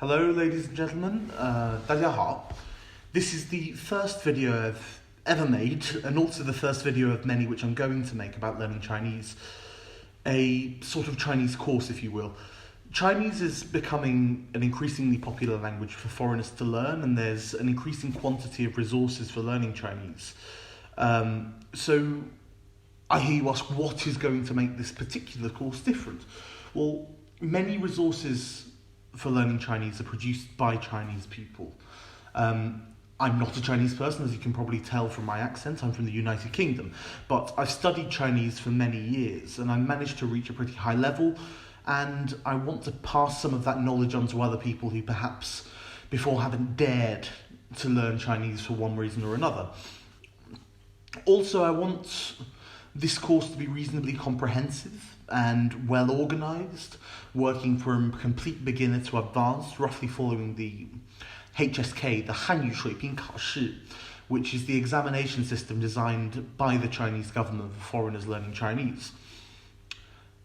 Hello, ladies and gentlemen. 大家好. This is the first video I've ever made, and also the first video of many which I'm going to make about learning Chinese. A sort of Chinese course, if you will. Chinese is becoming an increasingly popular language for foreigners to learn, and there's an increasing quantity of resources for learning Chinese. So I hear you ask, what is going to make this particular course different? Well, many resources for learning Chinese are produced by Chinese people. I'm not a Chinese person, as you can probably tell from my accent. I'm from the United Kingdom, but I've studied Chinese for many years, and I managed to reach a pretty high level, and I want to pass some of that knowledge on to other people who perhaps before haven't dared to learn Chinese for one reason or another. Also, I want this course to be reasonably comprehensive and well organised, working from complete beginner to advanced, roughly following the HSK, the Hanyu Shuiping Kaoshi, which is the examination system designed by the Chinese government for foreigners learning Chinese.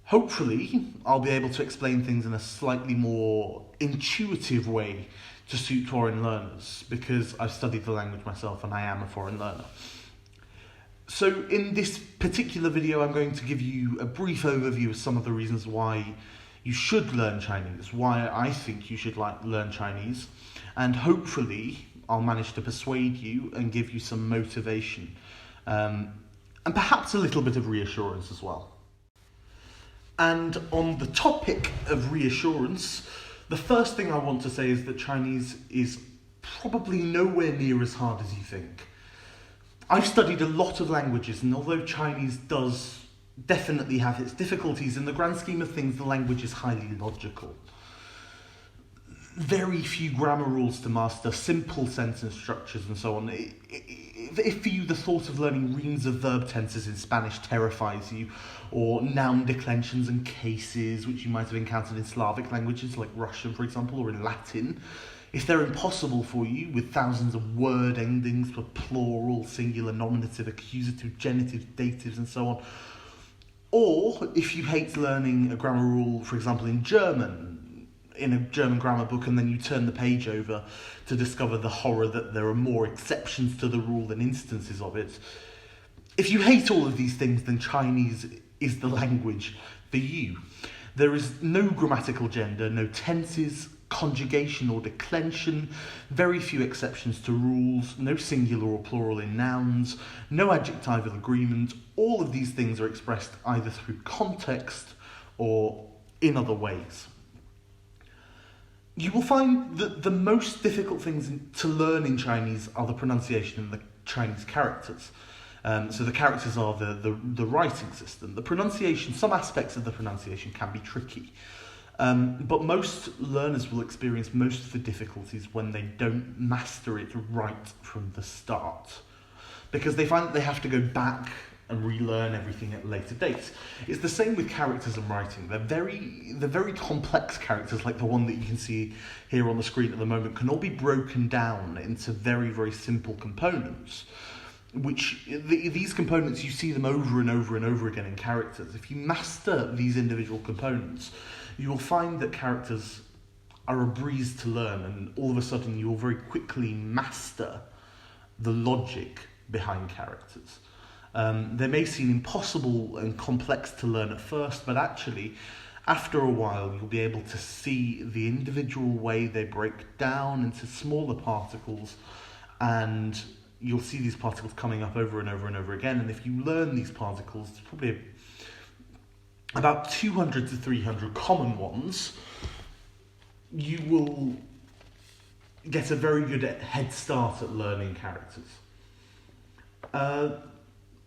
Hopefully, I'll be able to explain things in a slightly more intuitive way to suit foreign learners, because I've studied the language myself and I am a foreign learner. So in this particular video, I'm going to give you a brief overview of some of the reasons why you should learn Chinese, why I think you should learn Chinese, and hopefully I'll manage to persuade you and give you some motivation, and perhaps a little bit of reassurance as well. And on the topic of reassurance, the first thing I want to say is that Chinese is probably nowhere near as hard as you think. I've studied a lot of languages, and although Chinese does definitely have its difficulties, in the grand scheme of things, the language is highly logical. Very few grammar rules to master, simple sentence structures and so on. If for you the thought of learning reams of verb tenses in Spanish terrifies you, or noun declensions and cases, which you might have encountered in Slavic languages like Russian, for example, or in Latin, if they're impossible for you, with thousands of word endings for plural, singular, nominative, accusative, genitive, datives, and so on, or if you hate learning a grammar rule, for example, in German, in a German grammar book, and then you turn the page over to discover the horror that there are more exceptions to the rule than instances of it. If you hate all of these things, then Chinese is the language for you. There is no grammatical gender, no tenses, conjugation or declension, very few exceptions to rules, no singular or plural in nouns, no adjectival agreement. All of these things are expressed either through context or in other ways. You will find that the most difficult things to learn in Chinese are the pronunciation and the Chinese characters. So the characters are the writing system. The pronunciation, some aspects of the pronunciation can be tricky. But most learners will experience most of the difficulties when they don't master it right from the start, because they find that they have to go back and relearn everything at later dates. It's the same with characters and writing. They're very complex characters, like the one that you can see here on the screen at the moment, can all be broken down into very, very simple components, which these components, you see them over and over and over again in characters. If you master these individual components, you will find that characters are a breeze to learn, and all of a sudden you will very quickly master the logic behind characters. They may seem impossible and complex to learn at first, but actually, after a while, you'll be able to see the individual way they break down into smaller particles, and you'll see these particles coming up over and over and over again. And if you learn these particles, it's probably about 200 to 300 common ones, you will get a very good head start at learning characters.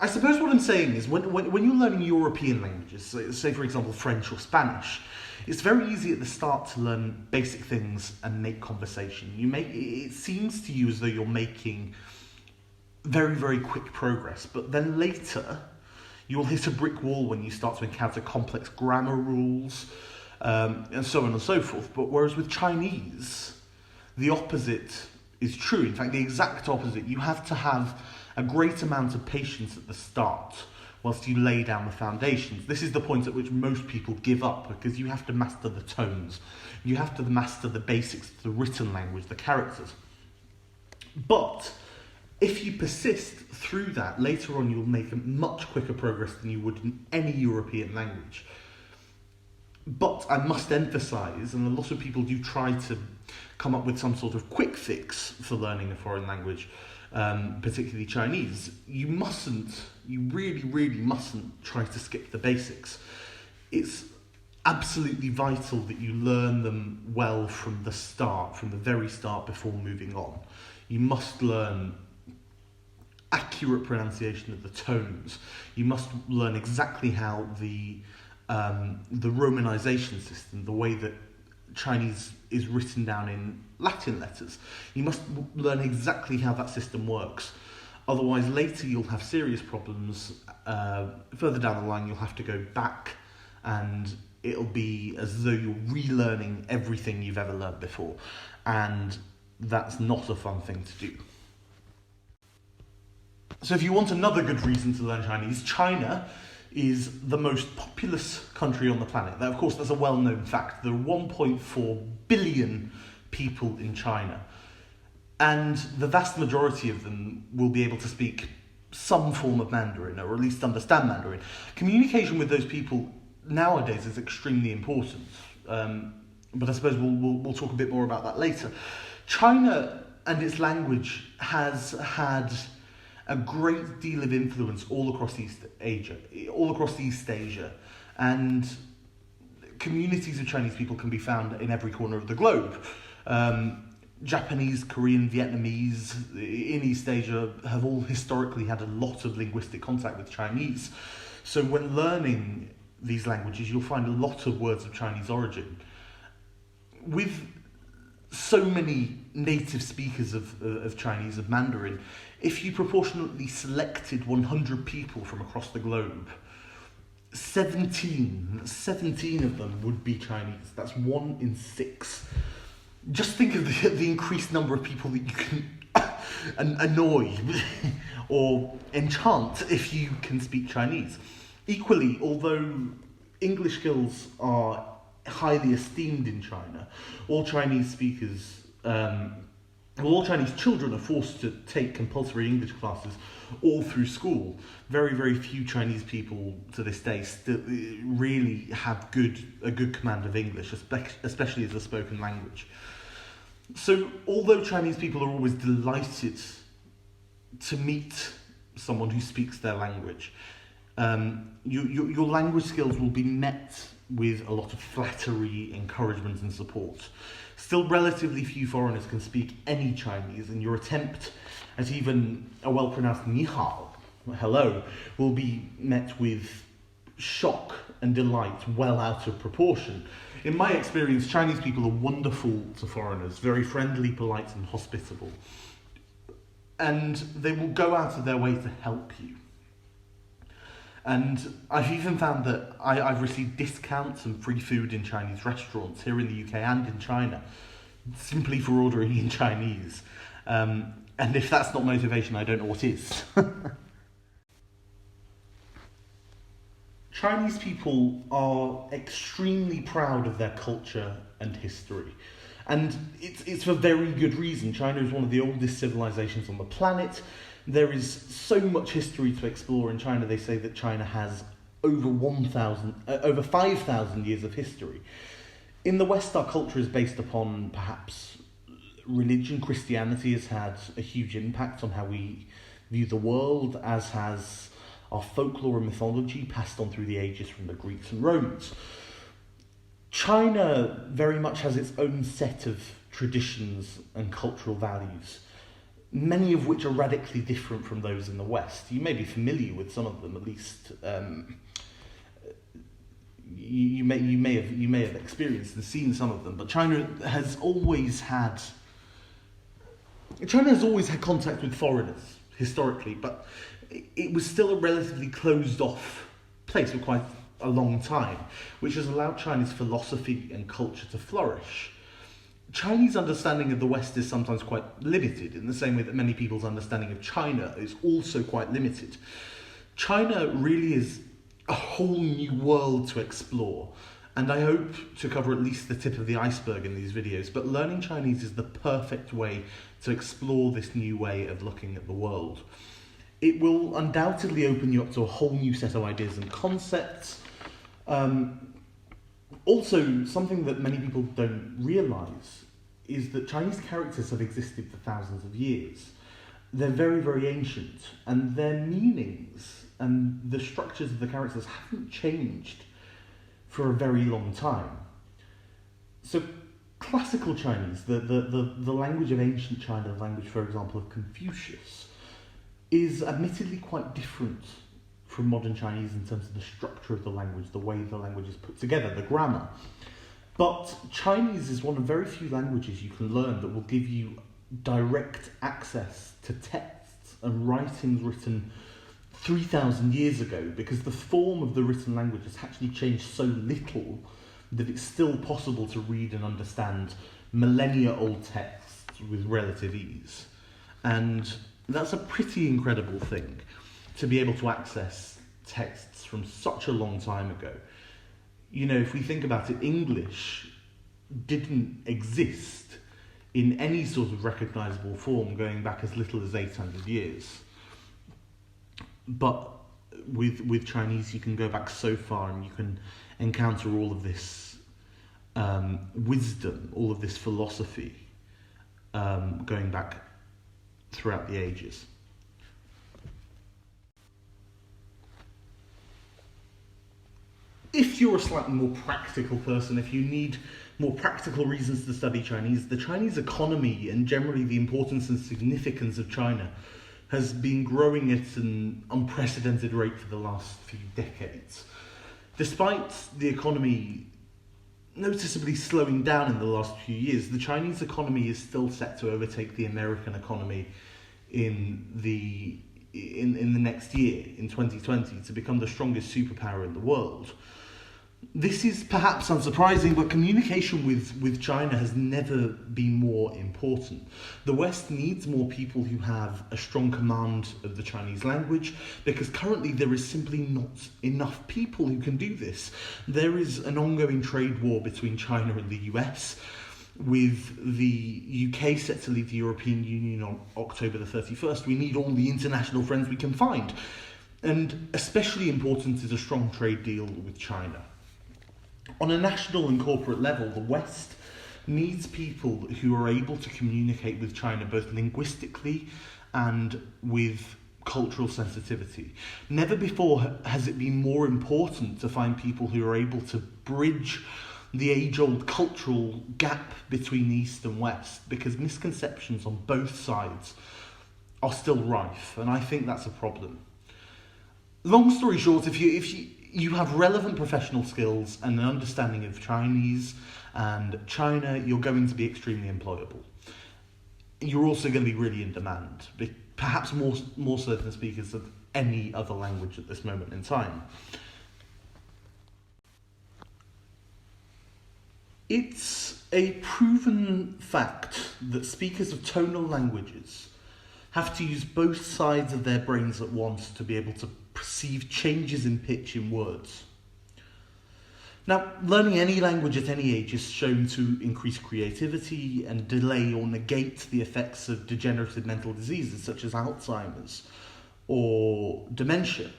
I suppose what I'm saying is when you're learning European languages, say for example French or Spanish, it's very easy at the start to learn basic things and make conversation. It seems to you as though you're making very, very quick progress, but then later you'll hit a brick wall when you start to encounter complex grammar rules, and so on and so forth. But whereas with Chinese, the opposite is true. In fact, the exact opposite. You have to have a great amount of patience at the start whilst you lay down the foundations. This is the point at which most people give up, because you have to master the tones. You have to master the basics of the written language, the characters. But if you persist through that, later on you'll make a much quicker progress than you would in any European language. But I must emphasise, and a lot of people do try to come up with some sort of quick fix for learning a foreign language, particularly Chinese, you really, really mustn't try to skip the basics. It's absolutely vital that you learn them well from the start, from the very start, before moving on. You must learn accurate pronunciation of the tones. You must learn exactly how the romanization system, the way that Chinese is written down in Latin letters. You must learn exactly how that system works. Otherwise, later you'll have serious problems. Further down the line, you'll have to go back, and it'll be as though you're relearning everything you've ever learned before. And that's not a fun thing to do. So if you want another good reason to learn Chinese, China is the most populous country on the planet. Now, of course, that's a well-known fact. There are 1.4 billion people in China, and the vast majority of them will be able to speak some form of Mandarin, or at least understand Mandarin. Communication with those people nowadays is extremely important, but I suppose we'll talk a bit more about that later. China and its language has had a great deal of influence all across East Asia, and communities of Chinese people can be found in every corner of the globe. Japanese, Korean, Vietnamese in East Asia have all historically had a lot of linguistic contact with Chinese. So when learning these languages, you'll find a lot of words of Chinese origin. With so many native speakers of Chinese, of Mandarin, if you proportionately selected 100 people from across the globe, 17 of them would be Chinese. That's 1 in 6. Just think of the increased number of people that you can annoy or enchant if you can speak Chinese. Equally, although English skills are highly esteemed in China, all Chinese children are forced to take compulsory English classes all through school. Very, very few Chinese people to this day still really have a good command of English, especially as a spoken language. So, although Chinese people are always delighted to meet someone who speaks their language, your language skills will be met with a lot of flattery, encouragement and support. Still, relatively few foreigners can speak any Chinese, and your attempt at even a well-pronounced ni hao, hello, will be met with shock and delight well out of proportion. In my experience, Chinese people are wonderful to foreigners, very friendly, polite and hospitable. And they will go out of their way to help you. And I've even found that I've received discounts and free food in Chinese restaurants here in the UK and in China, simply for ordering in Chinese. And if that's not motivation, I don't know what is. Chinese people are extremely proud of their culture and history. And it's for very good reason. China is one of the oldest civilizations on the planet. There is so much history to explore in China. They say that China has over 5,000 years of history. In the West, our culture is based upon perhaps religion. Christianity has had a huge impact on how we view the world, as has our folklore and mythology passed on through the ages from the Greeks and Romans. China very much has its own set of traditions and cultural values, many of which are radically different from those in the West. You may be familiar with some of them, at least. You may have experienced and seen some of them. But China has always had contact with foreigners historically, but it was still a relatively closed off place for quite a long time, which has allowed Chinese philosophy and culture to flourish. Chinese understanding of the West is sometimes quite limited, in the same way that many people's understanding of China is also quite limited. China really is a whole new world to explore, and I hope to cover at least the tip of the iceberg in these videos, but learning Chinese is the perfect way to explore this new way of looking at the world. It will undoubtedly open you up to a whole new set of ideas and concepts. Also, something that many people don't realise is that Chinese characters have existed for thousands of years. They're very, very ancient, and their meanings and the structures of the characters haven't changed for a very long time. So classical Chinese, the language of ancient China, the language, for example, of Confucius, is admittedly quite different from modern Chinese in terms of the structure of the language, the way the language is put together, the grammar. But Chinese is one of very few languages you can learn that will give you direct access to texts and writings written 3,000 years ago, because the form of the written language has actually changed so little that it's still possible to read and understand millennia-old texts with relative ease. And that's a pretty incredible thing, to be able to access texts from such a long time ago. You know, if we think about it, English didn't exist in any sort of recognisable form going back as little as 800 years. But with Chinese, you can go back so far and you can encounter all of this wisdom, all of this philosophy going back throughout the ages. If you're a slightly more practical person, if you need more practical reasons to study Chinese, the Chinese economy and generally the importance and significance of China has been growing at an unprecedented rate for the last few decades. Despite the economy noticeably slowing down in the last few years, the Chinese economy is still set to overtake the American economy in the next year, in 2020, to become the strongest superpower in the world. This is perhaps unsurprising, but communication with China has never been more important. The West needs more people who have a strong command of the Chinese language, because currently there is simply not enough people who can do this. There is an ongoing trade war between China and the US, with the UK set to leave the European Union on October the 31st. We need all the international friends we can find. And especially important is a strong trade deal with China. On a national and corporate level, the West needs people who are able to communicate with China both linguistically and with cultural sensitivity. Never before has it been more important to find people who are able to bridge the age-old cultural gap between the East and West, because misconceptions on both sides are still rife, and I think that's a problem. Long story short, if you have relevant professional skills and an understanding of Chinese and China, you're going to be extremely employable. You're also going to be really in demand, perhaps more so than speakers of any other language at this moment in time. It's a proven fact that speakers of tonal languages have to use both sides of their brains at once to be able to perceive changes in pitch in words. Now, learning any language at any age is shown to increase creativity and delay or negate the effects of degenerative mental diseases such as Alzheimer's or dementia,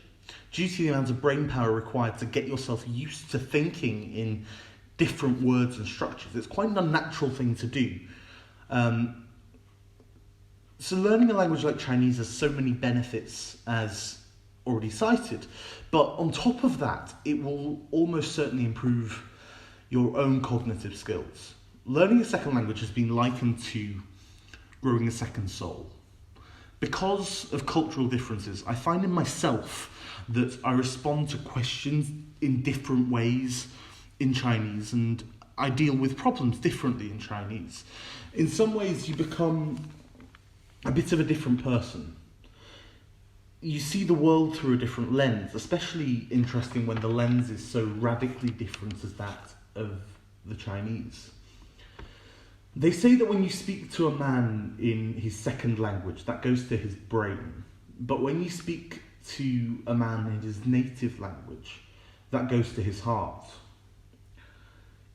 due to the amount of brain power required to get yourself used to thinking in different words and structures. It's quite an unnatural thing to do. So learning a language like Chinese has so many benefits, as already cited, but on top of that, it will almost certainly improve your own cognitive skills. Learning a second language has been likened to growing a second soul. Because of cultural differences, I find in myself that I respond to questions in different ways in Chinese, and I deal with problems differently in Chinese. In some ways, you become a bit of a different person. You see the world through a different lens, especially interesting when the lens is so radically different as that of the Chinese. They say that when you speak to a man in his second language, that goes to his brain. But when you speak to a man in his native language, that goes to his heart.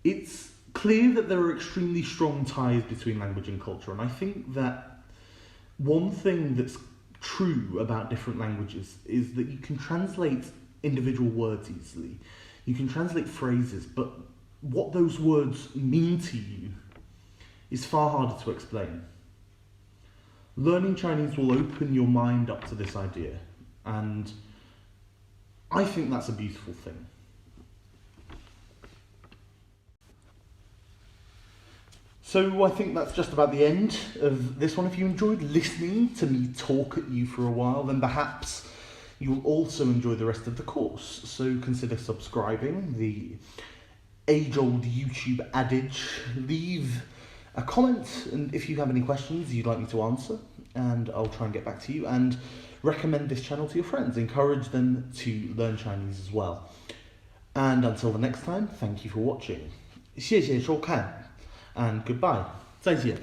It's clear that there are extremely strong ties between language and culture, and I think that one thing that's true about different languages is that you can translate individual words easily. You can translate phrases, but what those words mean to you is far harder to explain. Learning Chinese will open your mind up to this idea, and I think that's a beautiful thing. So I think that's just about the end of this one. If you enjoyed listening to me talk at you for a while, then perhaps you'll also enjoy the rest of the course. So consider subscribing. The age-old YouTube adage, leave a comment, and if you have any questions you'd like me to answer, and I'll try and get back to you, and recommend this channel to your friends. Encourage them to learn Chinese as well. And until the next time, thank you for watching. 谢谢收看 and goodbye. 再见.